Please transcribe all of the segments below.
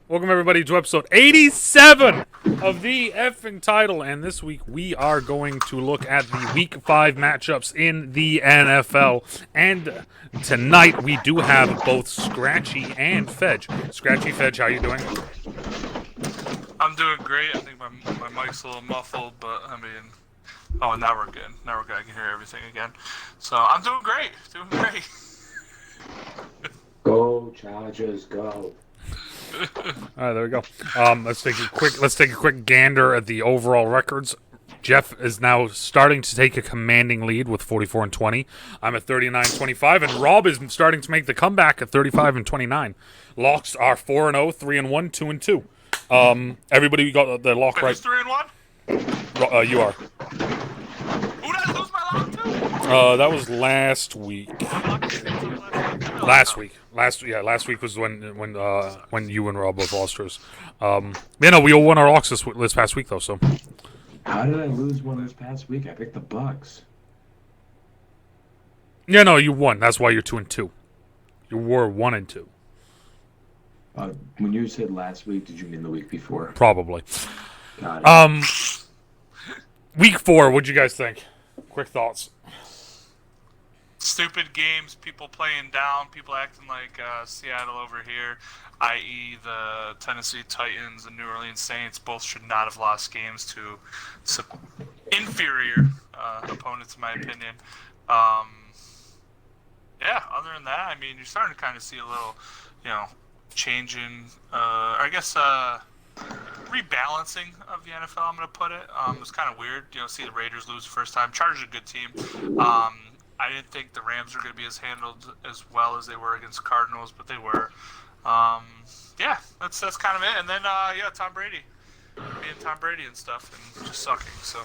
Welcome, everybody, to episode 87 of the effing title. And this week, we are going to look at the Week 5 matchups in the NFL. And tonight, we do have both Scratchy and Fedge. Scratchy, Fedge, how you doing? I'm doing great. I think my mic's a little muffled, but I mean, oh, now we're good. Now we're good. I can hear everything again. So I'm doing great. Doing great. Go Chargers, go! All right, there we go. Let's take a quick gander at the overall records. Jeff is now starting to take a commanding lead with 44-20. I'm at 39-25, and Rob is starting to make the comeback at 35-29. Locks are 4-0, 3-1, 2-2. Everybody got the lock Wait, right. who's 3-1? You are. Who did I lose my lock to? That was last week. Last week was when you and Rob both lost yours. We all won our locks this past week though. So How did I lose one this past week? I picked the Bucks. yeah, no, you won. That's why you're 2-2. You were 1-2. When you said last week, did you mean the week before? Probably. Got it. Week 4. What'd you guys think? Quick thoughts. Stupid games, people playing down, people acting like Seattle over here, i.e. the Tennessee Titans and New Orleans Saints both should not have lost games to inferior opponents, in my opinion. Yeah, other than that, I mean, you're starting to kind of see a little, change in, rebalancing of the NFL, I'm going to put it. It was kind of weird, see the Raiders lose the first time. Chargers are a good team. I didn't think the Rams were going to be handled as well as they were against Cardinals, but they were. Yeah, that's kind of it. And then, Tom Brady. Being Tom Brady and stuff and just sucking. So,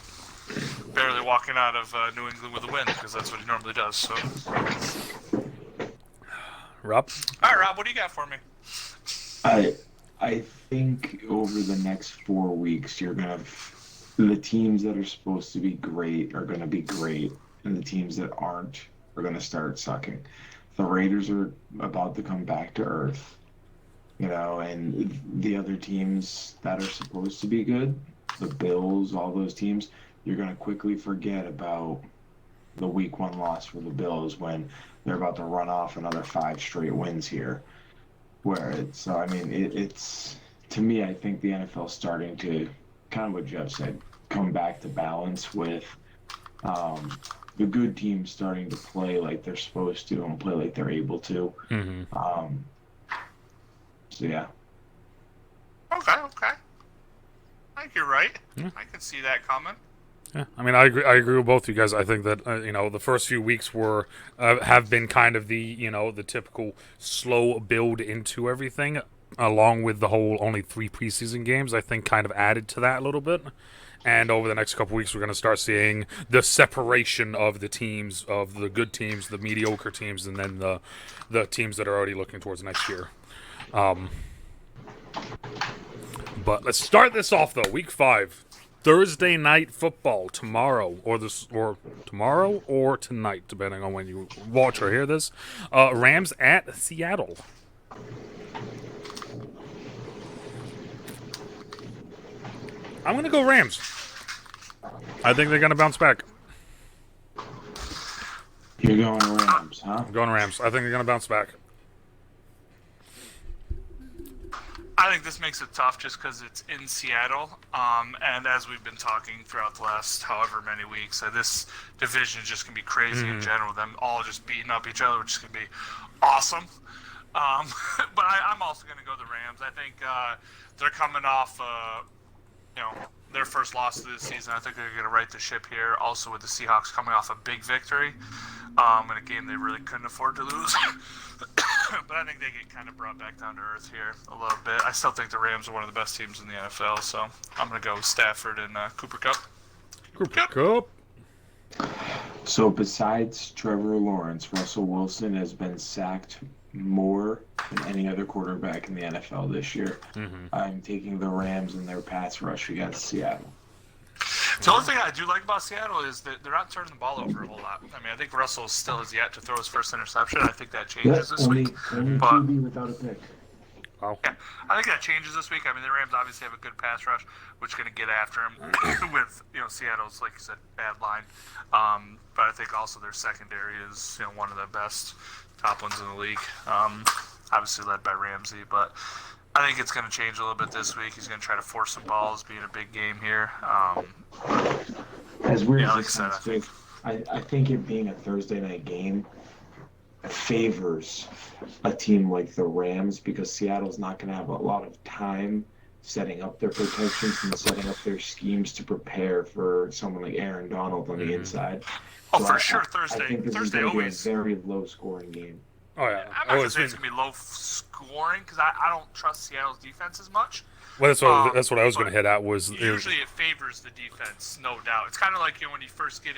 barely walking out of New England with a win because that's what he normally does. So, Rob? all right, Rob, what do you got for me? I think over the next 4 weeks, you're gonna the teams that are supposed to be great are gonna be great, and the teams that aren't are gonna start sucking. The Raiders are about to come back to earth, and the other teams that are supposed to be good, the Bills, all those teams, you're gonna quickly forget about the week 1 loss for the Bills when they're about to run off another 5 straight wins here. It's to me, I think the NFL's starting to kind of what Jeff said, come back to balance with the good teams starting to play like they're supposed to and play like they're able to. Mm-hmm. So yeah. Okay. I think you're right. Yeah. I can see that coming. Yeah, I mean, I agree with both of you guys. I think that the first few weeks have been kind of the typical slow build into everything, along with the whole only 3 preseason games. I think kind of added to that a little bit. And over the next couple weeks, we're going to start seeing the separation of the teams, of the good teams, the mediocre teams, and then the teams that are already looking towards next year. But let's start this off though. Week 5. Thursday night football tomorrow, or tonight, depending on when you watch or hear this. Rams at Seattle. I'm gonna go Rams. I think they're gonna bounce back. You're going Rams, huh? I'm going Rams. I think they're gonna bounce back. I think this makes it tough just because it's in Seattle, and as we've been talking throughout the last however many weeks, this division is just going to be crazy in general. Them all just beating up each other, which is going to be awesome. But I'm also going to go the Rams. I think they're coming off, their first loss of the season. I think they're going to right the ship here. Also with the Seahawks coming off a big victory in a game they really couldn't afford to lose. But I think they get kind of brought back down to earth here a little bit. I still think the Rams are one of the best teams in the NFL, so I'm going to go with Stafford and Cooper Kupp. Cooper Kupp. So besides Trevor Lawrence, Russell Wilson has been sacked more than any other quarterback in the NFL this year. Mm-hmm. I'm taking the Rams in their pass rush against Seattle. The only thing I do like about Seattle is that they're not turning the ball over a whole lot. I mean, I think Russell still has yet to throw his first interception. I think that changes this week. Only but QB without a pick. Wow. Yeah, I think that changes this week. I mean, the Rams obviously have a good pass rush, which is going to get after him with Seattle's, like you said, bad line. But I think also their secondary is one of the best top ones in the league. Obviously led by Ramsey, but I think it's going to change a little bit this week. He's going to try to force some balls, being a big game here. As weird Yeah, as like I this said, sounds, too, I think it being a Thursday night game favors a team like the Rams because Seattle's not going to have a lot of time setting up their protections and setting up their schemes to prepare for someone like Aaron Donald on the inside. Oh, So for sure, I think this is Thursday going to be a always. very low-scoring game. Oh yeah. I'm not going to say it's going to be low scoring because I don't trust Seattle's defense as much. Well, that's what I was going to hit at was usually it favors the defense, no doubt. It's kind of like when you first get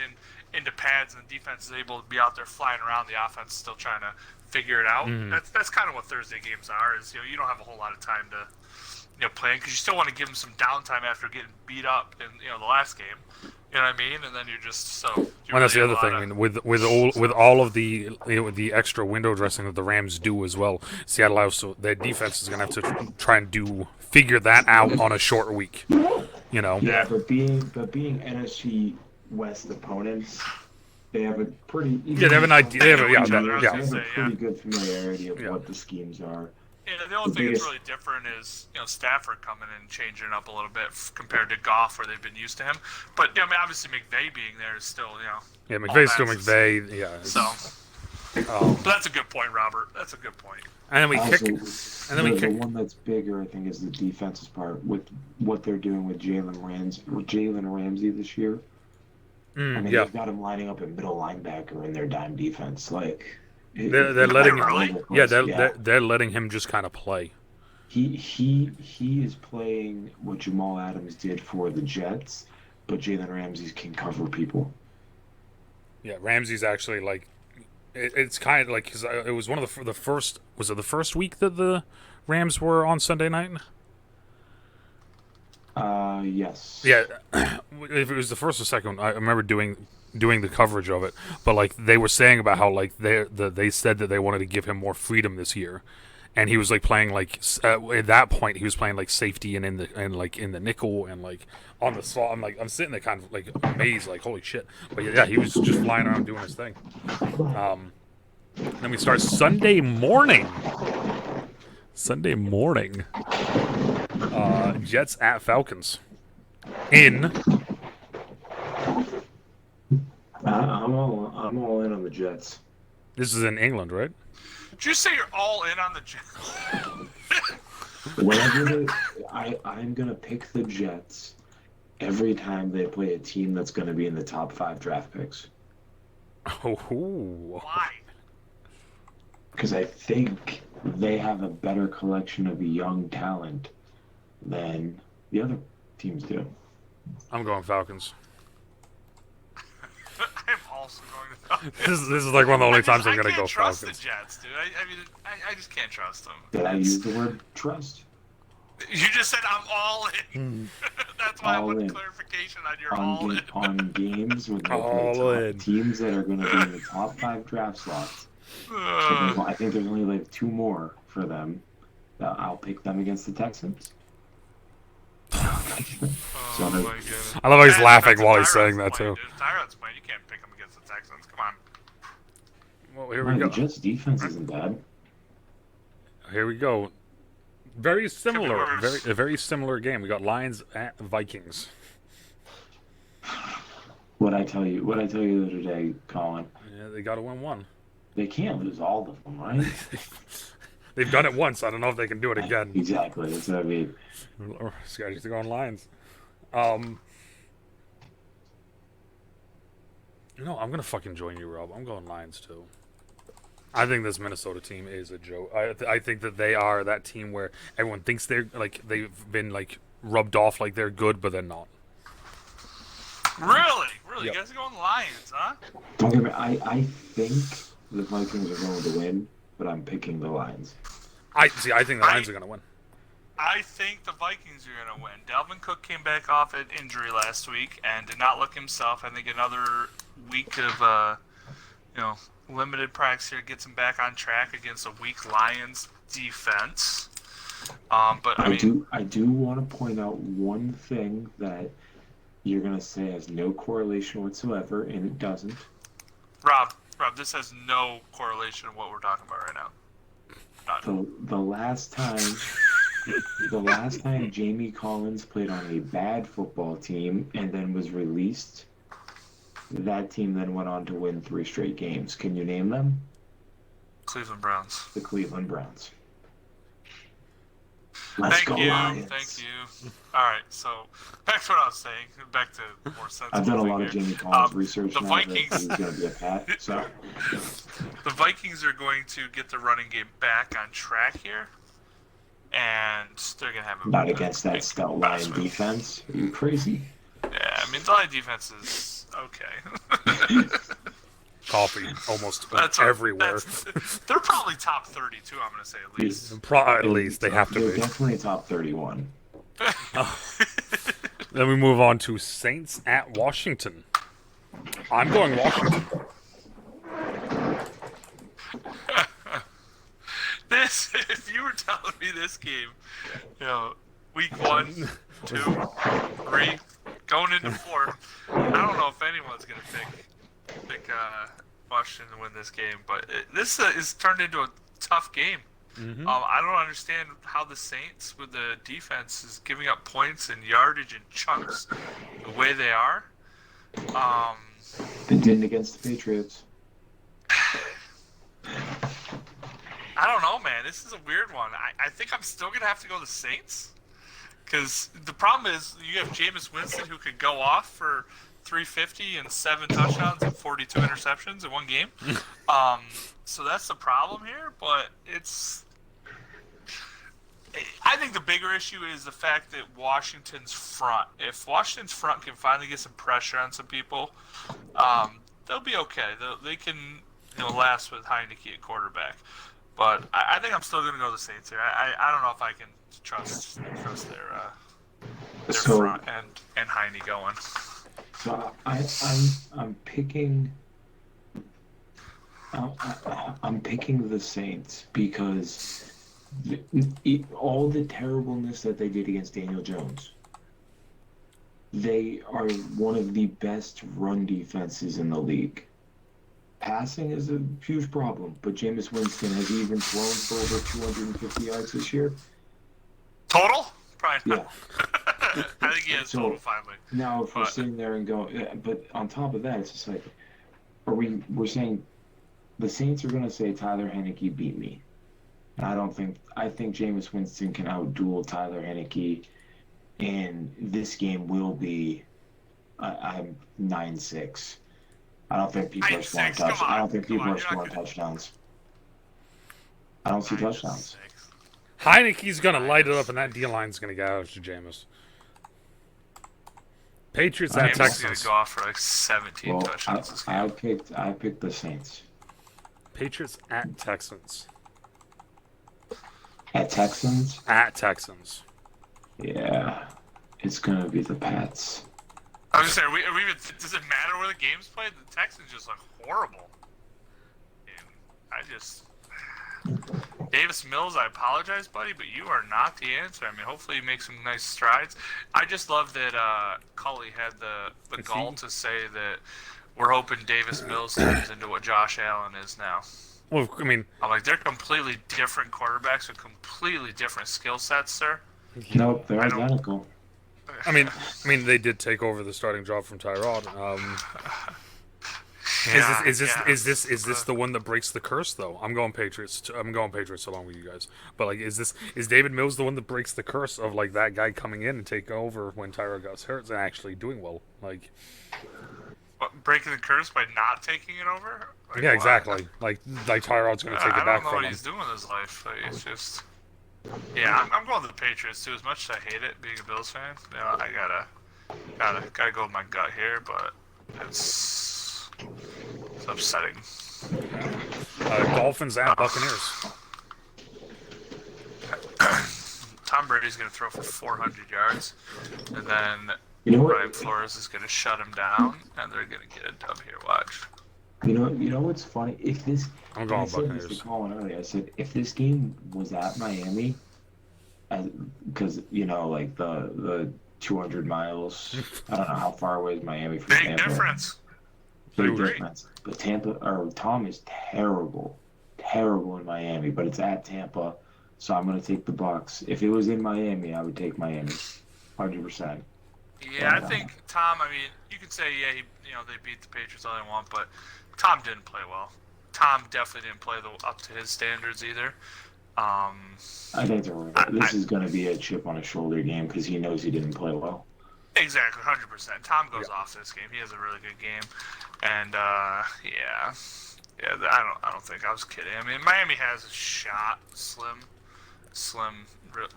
into pads and the defense is able to be out there flying around, the offense is still trying to figure it out. That's kind of what Thursday games are. Is you don't have a whole lot of time to play because you still want to give them some downtime after getting beat up in the last game. You know what I mean? And then you're just so. Well, that's the other thing. I mean, with all of the extra window dressing that the Rams do as well, Seattle also their defense is going to have to try and figure that out on a short week. Yeah, but being NFC West opponents, they have a pretty. Yeah, they have an idea. They have a pretty good familiarity of what the schemes are. Yeah, the only thing that's really different is Stafford coming in and changing it up a little bit compared to Goff, where they've been used to him. But I mean, obviously McVay being there is still Yeah, McVay's still McVay. Yeah. So. But that's a good point, Robert. That's a good point. And then we kick. The one that's bigger, I think, is the defensive part with what they're doing with Jalen Ramsey this year. I mean, they've got him lining up at middle linebacker in their dime defense. Like they're letting him. They're letting him just kind of play. He is playing what Jamal Adams did for the Jets, but Jalen Ramsey can cover people. Yeah, Ramsey's actually like. It's kind of like because it was one of the first. Was it the first week that the Rams were on Sunday night? Yes. Yeah, if it was the first or second, I remember doing the coverage of it. But like they were saying about how like they said that they wanted to give him more freedom this year, and he was like playing like at that point he was playing like safety and in the nickel and like on the slot. I'm sitting there kind of like amazed, like holy shit. But yeah, he was just flying around doing his thing. Then we start Sunday morning. Jets at Falcons. I'm all in on the Jets. This is in England, right? Did you say you're all in on the Jets? I'm gonna pick the Jets every time they play a team that's gonna be in the top 5 draft picks. Oh. Why? Because I think they have a better collection of young talent than the other teams do. I'm going Falcons. I'm also going to Falcons. This is like one of the only times I'm going to go Falcons. I can't trust the Jets, dude. I mean, I just can't trust them. Did I use the word trust? You just said I'm all in. That's why all I want in. Clarification on your all in. On games with teams that are going to be in the top 5 draft slots. So I think there's only like 2 more for them. I'll pick them against the Texans. Oh my goodness. I love how he's laughing while he's saying that too. Tyrod's playing. You can't pick him against the Texans. Come on. Well, here we go. The Jets' defense isn't bad. Here we go. Very similar. A very similar game. We got Lions at Vikings. What I tell you the other day, Colin. Yeah, they got to win one. They can't lose all of them, right? They've done it once. I don't know if they can do it again. Exactly. That's what I mean. Scratchy's going Lions. I'm gonna fucking join you, Rob. I'm going Lions too. I think this Minnesota team is a joke. I think that they are that team where everyone thinks they're like they've been like rubbed off like they're good, but they're not. Really? Yep. You guys are going Lions, huh? Don't get me. I think the Vikings are going to win, but I'm picking the Lions. I think the Lions are going to win. I think the Vikings are going to win. Dalvin Cook came back off an injury last week and did not look himself. I think another week of limited practice here gets him back on track against a weak Lions defense. But I mean, I do want to point out one thing that you're gonna say has no correlation whatsoever, and it doesn't. Rob, this has no correlation to what we're talking about right now. None. The last time Jamie Collins played on a bad football team and then was released, that team then went on to win 3 straight games. Can you name them? Cleveland Browns. The Cleveland Browns. Let's go Lions. Thank you. All right, so back to what I was saying. Back to more sensible. I've done a lot of Jamie Collins research. The now Vikings. That he's going to be a Pat. So the Vikings are going to get the running game back on track here, and they're going to have not against that stout Lion defense. Are you crazy? Yeah, I mean the Lion defense is okay. Coffee almost everywhere. They're probably top 32. I'm going to say at least. At least they have to They're be. definitely top 31. Then we move on to Saints at Washington. I'm going Washington. If you were telling me this game, week 1, 2, 3, going into 4, I don't know if anyone's going to pick Washington to win this game, but this is turned into a tough game. Mm-hmm. I don't understand how the Saints, with the defense, is giving up points and yardage and chunks the way they are. They didn't against the Patriots. I don't know, man. This is a weird one. I think I'm still going to have to go the Saints. Because the problem is you have Jameis Winston who could go off for 350 and 7 touchdowns and 42 interceptions in one game. So that's the problem here. But I think the bigger issue is the fact that Washington's front. If Washington's front can finally get some pressure on some people, they'll be okay. They can last with Heineke at quarterback. But I think I'm still going to go the Saints here. I don't know if I can trust their front and Heine going. So I'm picking the Saints because all the terribleness that they did against Daniel Jones. They are one of the best run defenses in the league. Passing is a huge problem, but Jameis Winston has even thrown for over 250 yards this year. Total? Probably not. Yeah. I think he has total finally. Now, if we're sitting there and but on top of that, it's just like, we're saying the Saints are going to say Tyler Heineke beat me. And I think Jameis Winston can outduel Tyler Heineke, and this game will be, I'm 9-6. I don't think people are scoring touchdowns. I don't think people are scoring touchdowns. I don't see touchdowns. Heineke's going to light it up, and that D-line's going to get out to Jameis. Patriots at Texans. Going to go off for like 17 touchdowns this game. I picked the Saints. Patriots at Texans. At Texans? At Texans. Yeah. It's going to be the Pats. I was going to say, does it matter where the game's played? The Texans just look horrible. Davis Mills, I apologize, buddy, but you are not the answer. I mean, hopefully you make some nice strides. I just love that Cully had the gall to say that we're hoping Davis Mills turns into what Josh Allen is now. Well, I mean, I'm like, they're completely different quarterbacks with completely different skill sets, sir. Nope, they're identical. I mean, they did take over the starting job from Tyrod. Is this the one that breaks the curse though? I'm going Patriots. I'm going Patriots along with you guys. But like, is David Mills the one that breaks the curse of like that guy coming in and taking over when Tyrod got hurt and actually doing well? Like, breaking the curse by not taking it over? Like, yeah, exactly. Like Tyrod's going to take it back from him. I don't know what he's doing with his life. Like, it's just. Yeah, I'm going to the Patriots too. As much as I hate it, being a Bills fan, I gotta go with my gut here, but it's upsetting. Dolphins at Buccaneers. Tom Brady's going to throw for 400 yards, and then Brian Flores is going to shut him down, and they're going to get a dub here. Watch. You know what's funny? I'm going Buccaneers. I said if this game was at Miami, because like the 200 miles. I don't know how far away is Miami from Big Tampa. difference. Big Agree. difference. But Tom is terrible, terrible in Miami. But it's at Tampa, so I'm gonna take the Bucks. If it was in Miami, I would take Miami, 100%. Yeah, I think Tom. I mean, you could say they beat the Patriots all they want, but Tom didn't play well. Tom definitely didn't play up to his standards either. I think this is going to be a chip on his shoulder game because he knows he didn't play well. Exactly, 100%. Tom goes off this game. He has a really good game, and yeah. I don't think I was kidding. I mean, Miami has a shot, slim,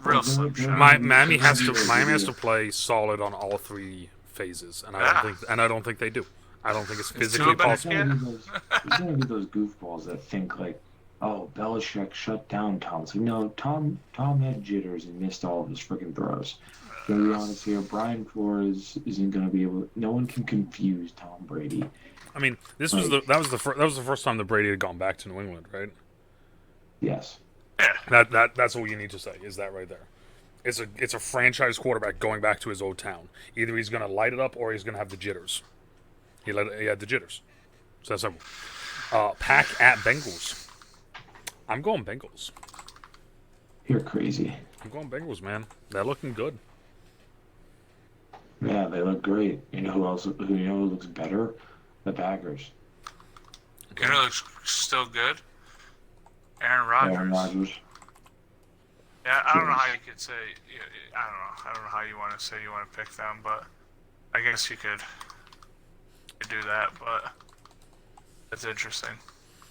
real slim shot. Miami has to play solid on all three phases, and I don't think they do. I don't think it's physically possible. There's going to be those goofballs that think like, oh, Belichick shut down Tom. It's like, no, Tom had jitters and missed all of his freaking throws. To be honest here, Brian Flores isn't going to be able. No one can confuse Tom Brady. I mean, that was the first time that Brady had gone back to New England, right? Yes. Yeah. That's what you need to say. Is that right there? It's a franchise quarterback going back to his old town. Either he's going to light it up or he's going to have the jitters. He had the jitters. So that's simple. Pack at Bengals. I'm going Bengals. You're crazy. I'm going Bengals, man. They're looking good. Yeah, they look great. You know who looks better? The Packers. You know who looks still good? Aaron Rodgers. Yeah, I don't know how you could say. I don't know how you want to say you want to pick them, but I guess you could do that. But it's interesting.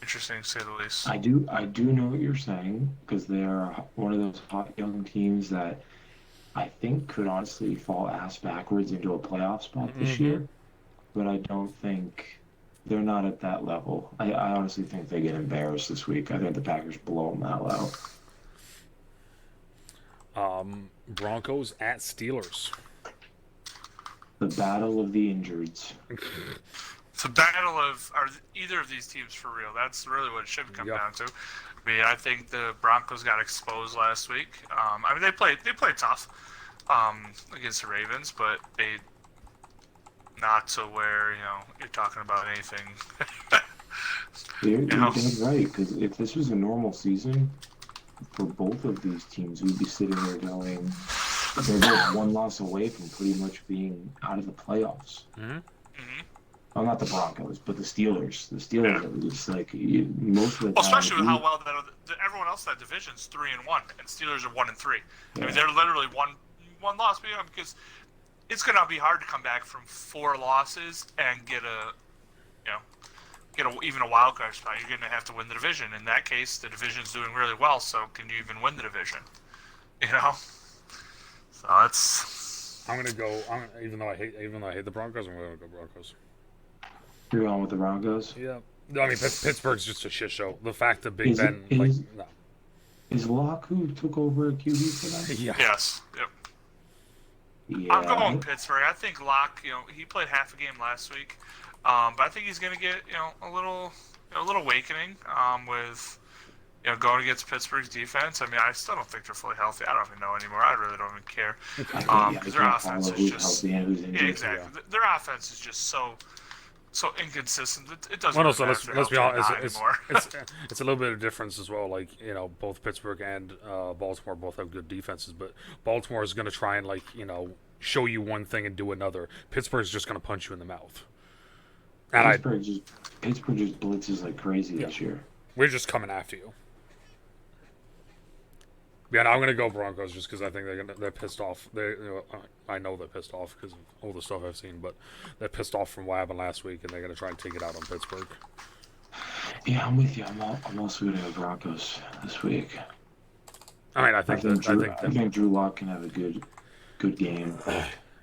Interesting to say the least. I do know what you're saying because they are one of those hot young teams that I think could honestly fall ass backwards into a playoff spot this year. But I don't think they're not at that level. I honestly think they get embarrassed this week. I think the Packers blow them out. Broncos at Steelers. The battle of the injureds. It's a battle of are either of these teams for real? That's really what it should come down to. I mean, I think the Broncos got exposed last week. I mean, they played tough against the Ravens, but they not to where you're talking about anything. You're dead right, because if this was a normal season for both of these teams, we'd be sitting there going, they're both one loss away from pretty much being out of the playoffs. Well, not the Broncos, but the Steelers. The Steelers are just like most of the time. Especially with how well everyone else in that division's 3-1, and Steelers are 1-3. Yeah. I mean, they're literally one loss because it's gonna be hard to come back from 4 losses and get even a wild card spot. You're gonna have to win the division. In that case, the division's doing really well. So can you even win the division? So that's. I'm gonna go. Even though I hate the Broncos, I'm gonna go Broncos. You're on with the Broncos? Yeah. I mean, Pittsburgh's just a shit show. The fact that Big Ben... no. Is Locke who took over at QB for them? Yeah. Yes. Yep. Yeah. I'm going Pittsburgh. I think Locke, he played half a game last week. But I think he's going to get, a little awakening with, going against Pittsburgh's defense. I mean, I still don't think they're fully healthy. I don't even know anymore. I really don't even care. Because their offense is just... Yeah, exactly. Yeah. Their offense is just so inconsistent. It doesn't matter. Let's be honest. It's a little bit of difference as well. Like, both Pittsburgh and Baltimore both have good defenses, but Baltimore is going to try and show you one thing and do another. Pittsburgh's just going to punch you in the mouth. And Pittsburgh just blitzes like crazy this year. We're just coming after you. Yeah, I'm going to go Broncos just because I think they're pissed off. I know they're pissed off because of all the stuff I've seen, but they're pissed off from what happened last week, and they're going to try and take it out on Pittsburgh. Yeah, I'm with you. I'm also going to go Broncos this week. I mean, I think Drew Lock can have a good game.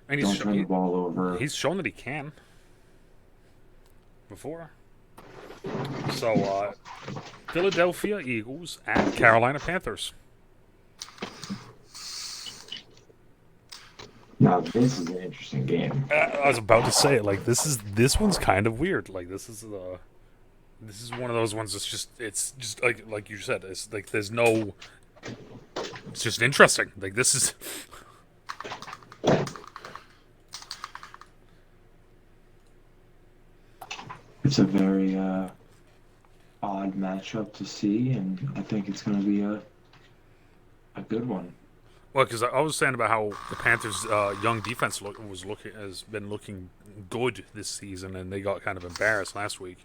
And don't turn the ball over. He's shown that he can. Before. So, Philadelphia Eagles at Carolina Panthers. Now this is an interesting game. I was about to say it. This one's kind of weird. This is one of those ones. It's just like you said. It's like there's no it's just interesting. Like this is. It's a very odd matchup to see, and I think it's going to be a good one. Well, because I was saying about how the Panthers' young defense has been looking good this season, and they got kind of embarrassed last week.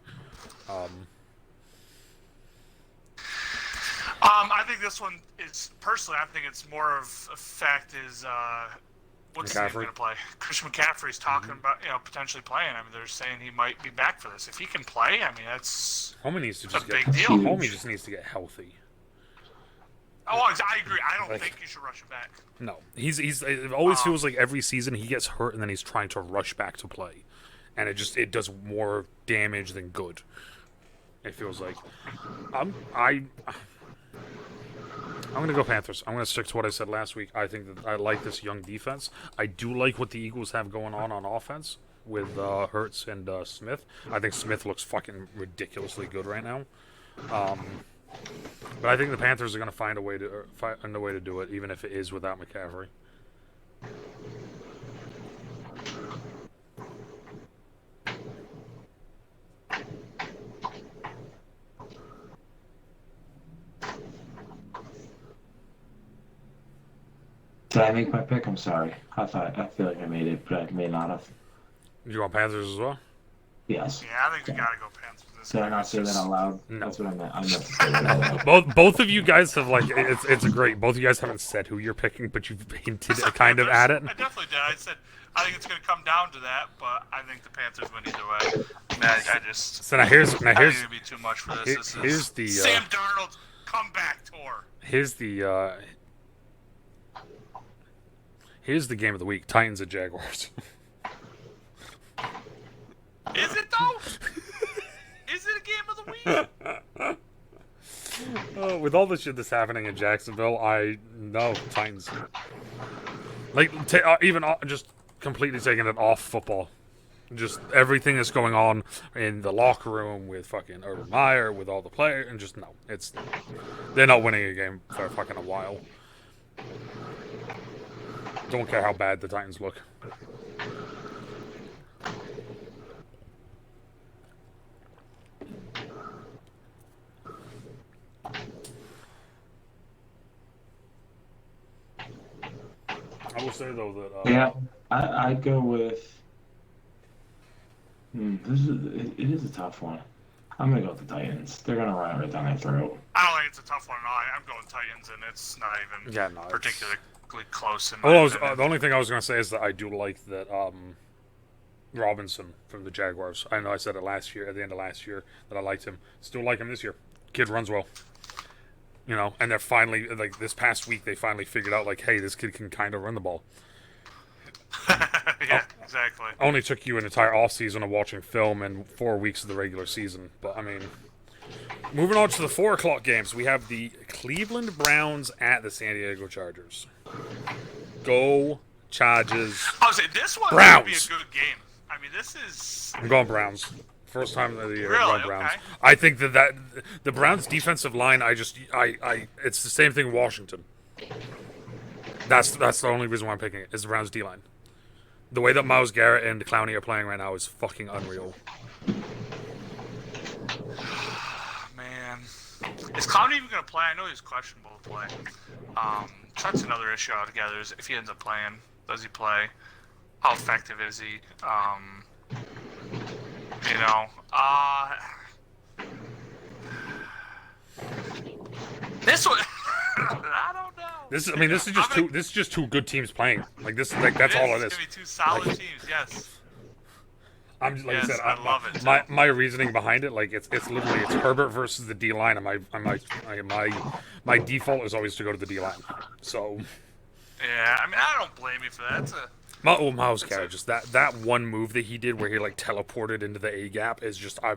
I think this one is personally. I think it's more of a fact is what's he going to play? Christian McCaffrey's talking about potentially playing. I mean, they're saying he might be back for this. If he can play, I mean, that's Homie needs to just a big deal. Homie just needs to get healthy. Oh, I agree. I don't think you should rush him back. No, it always feels like every season he gets hurt and then he's trying to rush back to play, and it does more damage than good. It feels like I'm gonna go Panthers. I'm gonna stick to what I said last week. I think that I like this young defense. I do like what the Eagles have going on offense with Hurts and Smith. I think Smith looks fucking ridiculously good right now. But I think the Panthers are going to find a way to do it, even if it is without McCaffrey. Did I make my pick? I'm sorry. I feel like I made it, but I may not have. You want Panthers as well? Yes. Yeah, I think we gotta go Panthers. Did I not say that out loud? No. That's what I meant. I meant to say that out loud. Both of you guys have it's a great. Both of you guys haven't said who you're picking, but you've hinted kind of at it. I definitely did. I said I think it's gonna come down to that, but I think the Panthers win either way. I just So here's I think it'd be too much for this. Here's the Sam Darnold comeback tour. Here's the game of the week: Titans and Jaguars. Is it though? Is it a game of the week? With all the shit that's happening in Jacksonville, I know Titans. Just completely taking it off football. Just everything that's going on in the locker room with fucking Urban Meyer, with all the players, and just no, they're not winning a game for fucking a while. Don't care how bad the Titans look. I will say though that yeah, I'd go with. It is a tough one. I'm gonna go with the Titans. They're gonna run it right down their throat. I don't think it's a tough one at all. I'm going Titans, and it's not even particularly close. The only thing I was gonna say is that I do like that Robinson from the Jaguars. I know I said it last year, at the end of last year, that I liked him. Still like him this year. Kid runs well. And they're finally, like, this past week, they finally figured out, like, hey, this kid can kind of run the ball. Yeah, exactly. Only took you an entire offseason of watching film and 4 weeks of the regular season. But, I mean, moving on to the 4 o'clock games, we have the Cleveland Browns at the San Diego Chargers. Go Chargers. I was saying, this one Browns. Would be a good game. I mean, this is... I'm going Browns. First time of the year, really? I'm going Browns. Okay. I think that the Browns' defensive line, it's the same thing Washington. That's the only reason why I'm picking it, is the Browns' D-line. The way that Myles Garrett and Clowney are playing right now is fucking unreal. Man. Is Clowney even going to play? I know he's questionable to play. That's another issue altogether, is if he ends up playing, does he play? How effective is he? This one, I don't know. This is just two good teams playing. That's all it is. It's gonna be two solid teams. Yes. I said, I love it. My reasoning behind it, it's literally it's Herbert versus the D line, and my default is always to go to the D line. So. Yeah, I mean, I don't blame you for that. Myles Garrett, just that one move that he did where he teleported into the A gap is just I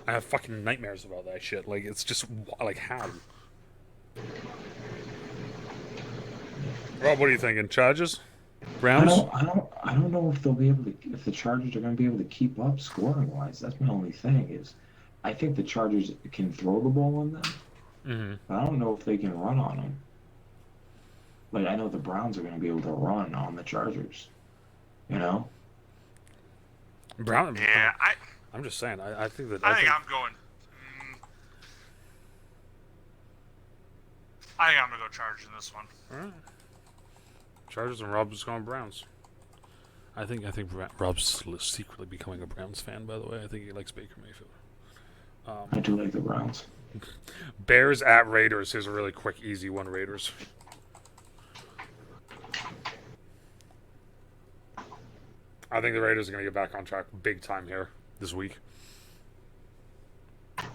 have fucking nightmares about that shit. It's just how. Rob, what are you thinking? Chargers, Browns? I don't know if they'll be able to. If the Chargers are going to be able to keep up scoring wise. That's my only thing. Is I think the Chargers can throw the ball on them. Mm-hmm. But I don't know if they can run on them. Like I know the Browns are going to be able to run on the Chargers. You know. Brown. Yeah, I'm just saying. I think that. I think I'm going. I think I'm gonna go Chargers in this one. All right. Chargers and Rob's going Browns. I think Rob's secretly becoming a Browns fan. By the way, I think he likes Baker Mayfield. I do like the Browns. Bears at Raiders. Here's a really quick, easy one. Raiders. I think the Raiders are going to get back on track big time here this week. I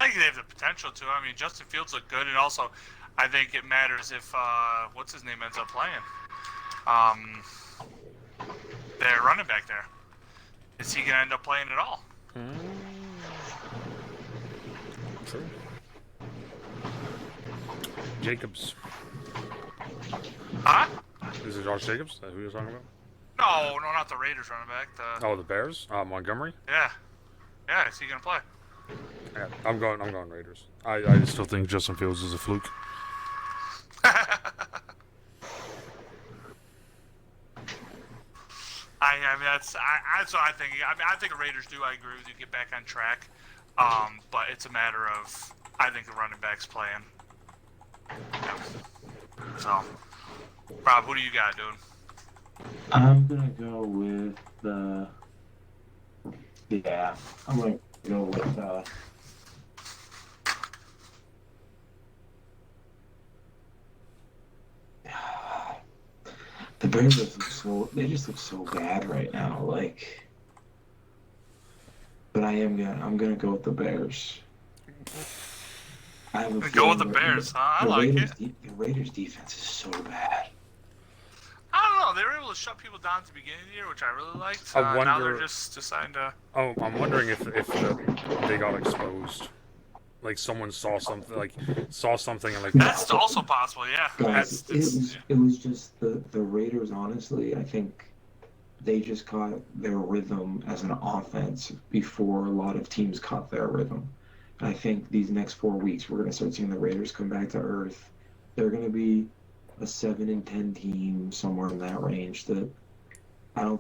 think they have the potential to. I mean, Justin Fields looked good, and also, I think it matters if what's his name ends up playing. Their running back there. Is he gonna end up playing at all? True. Jacobs. Huh? Is it Josh Jacobs? Is that who you're talking about? No, not the Raiders running back. The Bears? Montgomery? Yeah. Is he gonna play? Yeah, I'm going Raiders. I still think Justin Fields is a fluke. I mean, that's what I think. I mean, I think the Raiders do. I agree with you. Get back on track. But it's a matter of I think the running back's playing. Yeah. So, Rob, who do you got, dude? I'm gonna go with I'm gonna go with the Bears just look so bad right now. Like, but I'm gonna go with the Bears. I have a Go with the Bears, huh? I like it. The Raiders' defense is so bad. I don't know. They were able to shut people down at the beginning of the year, which I really liked. Now they're just deciding to. Oh, I'm wondering if they got exposed. Like someone saw something, and like That's also possible, yeah. Guys, it was just the Raiders. Honestly, I think they just caught their rhythm as an offense before a lot of teams caught their rhythm. And I think these next 4 weeks, we're going to start seeing the Raiders come back to earth. They're going to be a 7-10 team, somewhere in that range. That I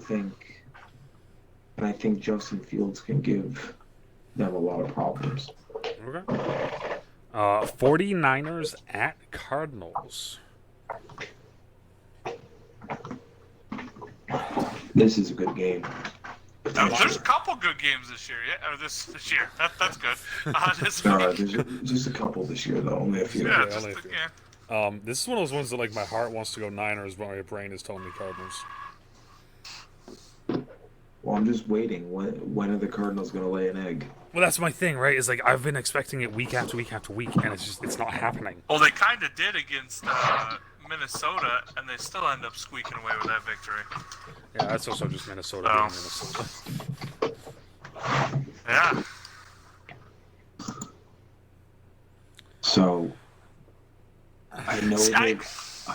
think Justin Fields can give them a lot of problems. Okay. 49ers at Cardinals. This is a good game. There's a couple good games this year, yeah. Or this year. That's good. This There's just a couple this year, though. Only a few. Yeah, This is one of those ones that like my heart wants to go Niners, but my brain is telling me Cardinals. Well, I'm just waiting. When are the Cardinals going to lay an egg? Well, that's my thing, right? Is like I've been expecting it week after week after week, and it's not happening. Well, they kind of did against Minnesota, and they still end up squeaking away with that victory. Yeah, that's also just Minnesota being Minnesota. Yeah. So I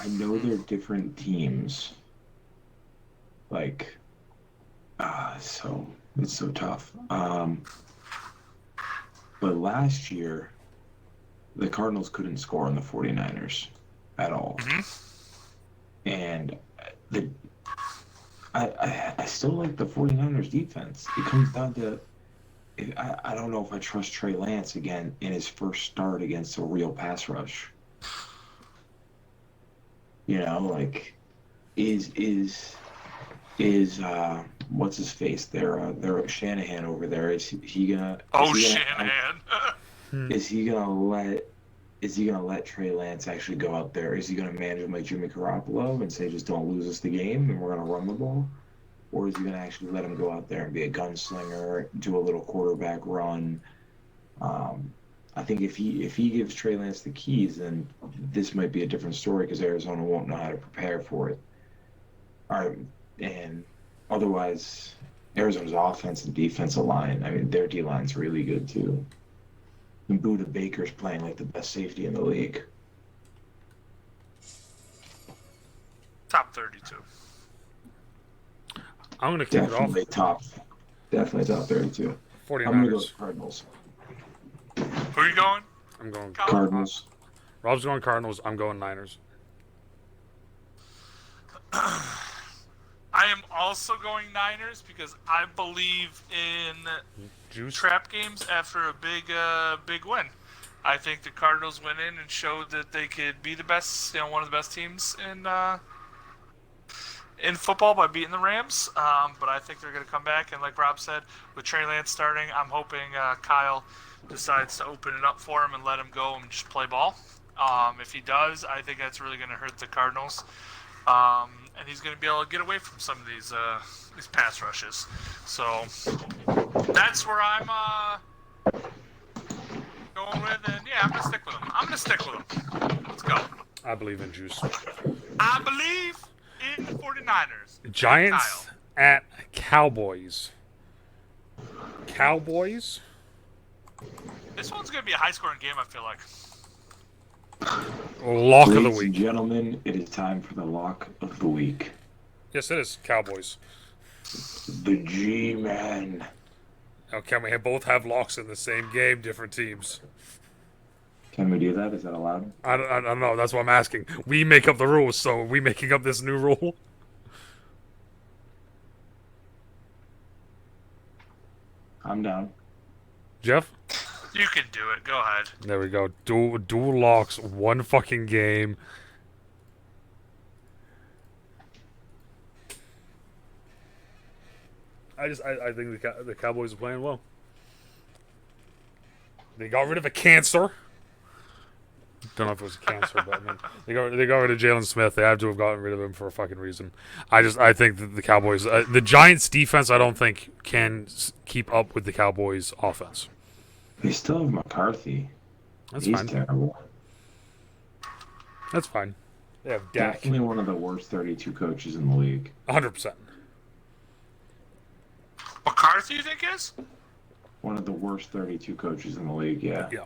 know they're different teams. Like, so it's so tough. But last year, the Cardinals couldn't score on the 49ers at all. Mm-hmm. And I still like the 49ers defense. It comes down to I don't know if I trust Trey Lance again in his first start against a real pass rush. You know, like is what's his face? They're Shanahan over there. Is he gonna? Shanahan. Is he gonna let Trey Lance actually go out there? Is he gonna manage him like Jimmy Garoppolo and say just don't lose us the game and we're gonna run the ball? Or is he gonna actually let him go out there and be a gunslinger, do a little quarterback run? I think if he gives Trey Lance the keys, then this might be a different story because Arizona won't know how to prepare for it. And otherwise, Arizona's offense and defensive line, I mean, their D-line's really good too. And Buda Baker's playing like the best safety in the league. Top 32. I'm going to kick it off. Definitely top 32. 49ers. I'm going to go with Cardinals. Who are you going? I'm going Cardinals. Rob's going Cardinals. I'm going Niners. I am also going Niners because I believe in Juice. trap games after a big win. I think the Cardinals went in and showed that they could be the best, one of the best teams in football by beating the Rams. But I think they're going to come back, and like Rob said, with Trey Lance starting, I'm hoping Kyle decides to open it up for him and let him go and just play ball. If he does, I think that's really going to hurt the Cardinals. And he's going to be able to get away from some of these pass rushes. So that's where I'm going with, and yeah, I'm going to stick with him. Let's go. I believe in Juice. I believe in the 49ers. Giants at Cowboys. Cowboys? This one's going to be a high-scoring game, I feel like. Lock of the Ladies and week. gentlemen, it is time for the lock of the week. Yes, it is. Cowboys. The G-Man. Now, can we both have locks in the same game, different teams? Can we do that? Is that allowed? I don't know. That's what I'm asking. We make up the rules, so are we making up this new rule? I'm down. Jeff? You can do it. Go ahead. There we go. Dual locks, one fucking game. I think the Cowboys are playing well. They got rid of a cancer. Don't know if it was a cancer, but I mean, they got rid of Jalen Smith. They had to have gotten rid of him for a fucking reason. I think that the Cowboys, the Giants' defense, I don't think can keep up with the Cowboys' offense. They still have McCarthy. That's He's fine. terrible. That's fine. They have Dak. Definitely one of the worst 32 coaches in the league. 100%. McCarthy, you think is? One of the worst 32 coaches in the league, yeah. Yeah.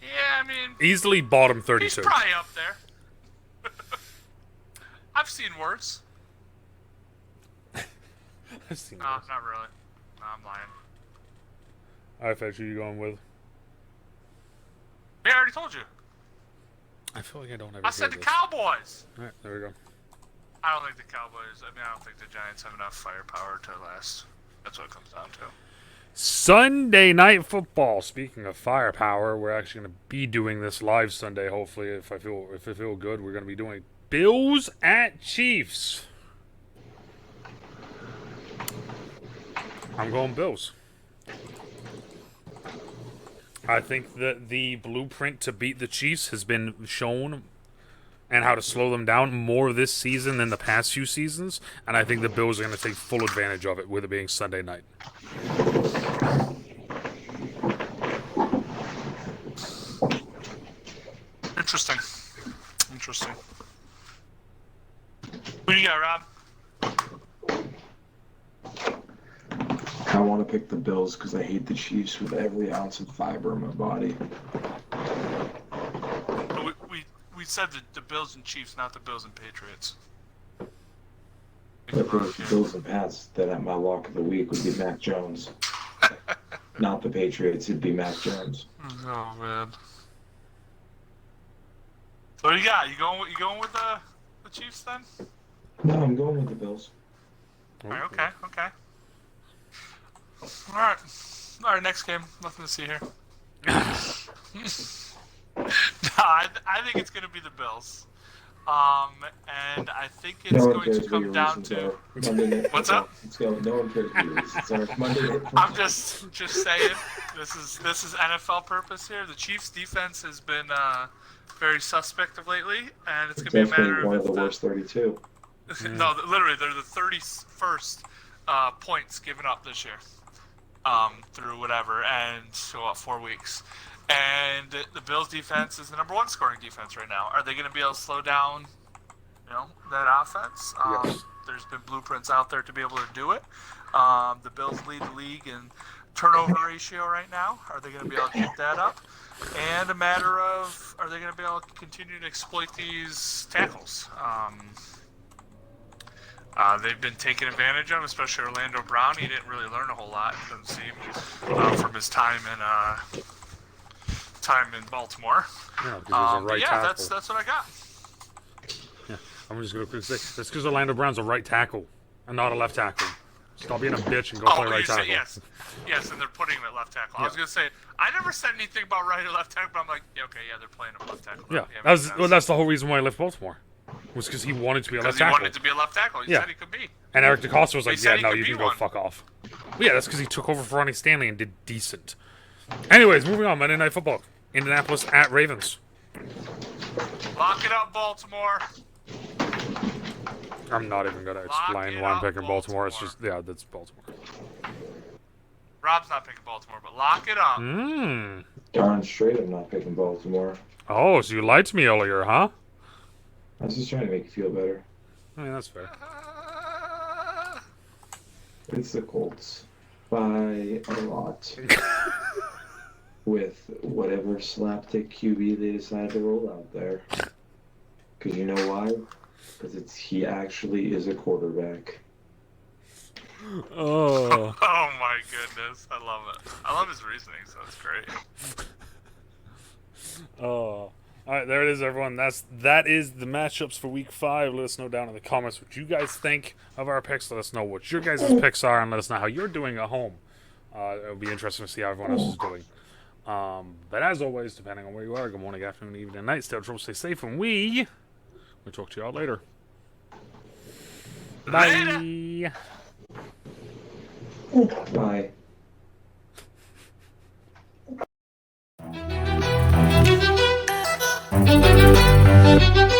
Yeah, I mean, Easily bottom 32. he's probably up there. I've seen worse. I've seen No, worse. not really. No, I'm lying. All right, Fetch, who are you going with? Yeah, I already told you. I feel like I don't ever I said hear the this. Cowboys. All right, there we go. I don't think the Cowboys. I don't think the Giants have enough firepower to last. That's what it comes down to. Sunday night football. Speaking of firepower, we're actually going to be doing this live Sunday. Hopefully, if I feel good, we're going to be doing Bills at Chiefs. I'm going Bills. I think that the blueprint to beat the Chiefs has been shown, and how to slow them down more this season than the past few seasons. And I think the Bills are going to take full advantage of it, with it being Sunday night. Interesting. Who do you got, Rob? I want to pick the Bills because I hate the Chiefs with every ounce of fiber in my body. We said the Bills and Chiefs, not the Bills and Patriots. But the Bills and Pats, that my lock of the week would be Mac Jones. Not the Patriots, it'd be Mac Jones. Oh man. So what do you got? You going with the Chiefs then? No, I'm going with the Bills. Alright, okay. Alright, next game. Nothing to see here. No, I think it's going to be the Bills. And I think it's going to come down to... What's up? No one cares what your reasons are. Monday Night Football. I'm just saying, this is NFL purpose here. The Chiefs' defense has been very suspect of lately, and it's going to be a matter of... one of the worst 32. No, literally, they're the 31st points given up this year through whatever, and so 4 weeks. And the Bills' defense is the number one scoring defense right now. Are they going to be able to slow down, that offense? Yes. There's been blueprints out there to be able to do it. The Bills lead the league in turnover ratio right now. Are they going to be able to keep that up? And a matter of, are they going to be able to continue to exploit these tackles? They've been taken advantage of, especially Orlando Brown. He didn't really learn a whole lot, it doesn't seem, from his time in Baltimore. Yeah, 'cause he's a right tackle. That's what I got. Yeah. I'm just going to quickly say that's because Orlando Brown's a right tackle and not a left tackle. Stop being a bitch and go play right tackle. Yes, and they're putting him at left tackle. I was gonna say I never said anything about right or left tackle, but I'm like, they're playing him left tackle. Yeah, that's the whole reason why he left Baltimore. Was because he wanted to be a left tackle. He wanted to be a left tackle. He said he could be. And Eric DeCosta was like, no, you can go one. fuck off. Well, yeah, that's because he took over for Ronnie Stanley and did decent. Anyways, moving on. Monday Night Football. Indianapolis at Ravens. Lock it up, Baltimore. I'm not even going to explain why I'm picking Baltimore. It's just, that's Baltimore. Rob's not picking Baltimore, but lock it up. Darn straight, I'm not picking Baltimore. Oh, so you lied to me earlier, huh? I was just trying to make you feel better. I mean, that's fair. It's the Colts by a lot. With whatever slapstick QB they decide to roll out there. Because you know why? Because he actually is a quarterback. Oh. Oh my goodness. I love it. I love his reasoning, so it's great. Oh. Alright, there it is, everyone. That is the matchups for week 5. Let us know down in the comments what you guys think of our picks. Let us know what your guys' picks are, and let us know how you're doing at home. It'll be interesting to see how everyone else is doing. But as always, depending on where you are, good morning, afternoon, evening, night, stay out of trouble, stay safe, and we'll talk to you all later. Bye. Bye. Thank you.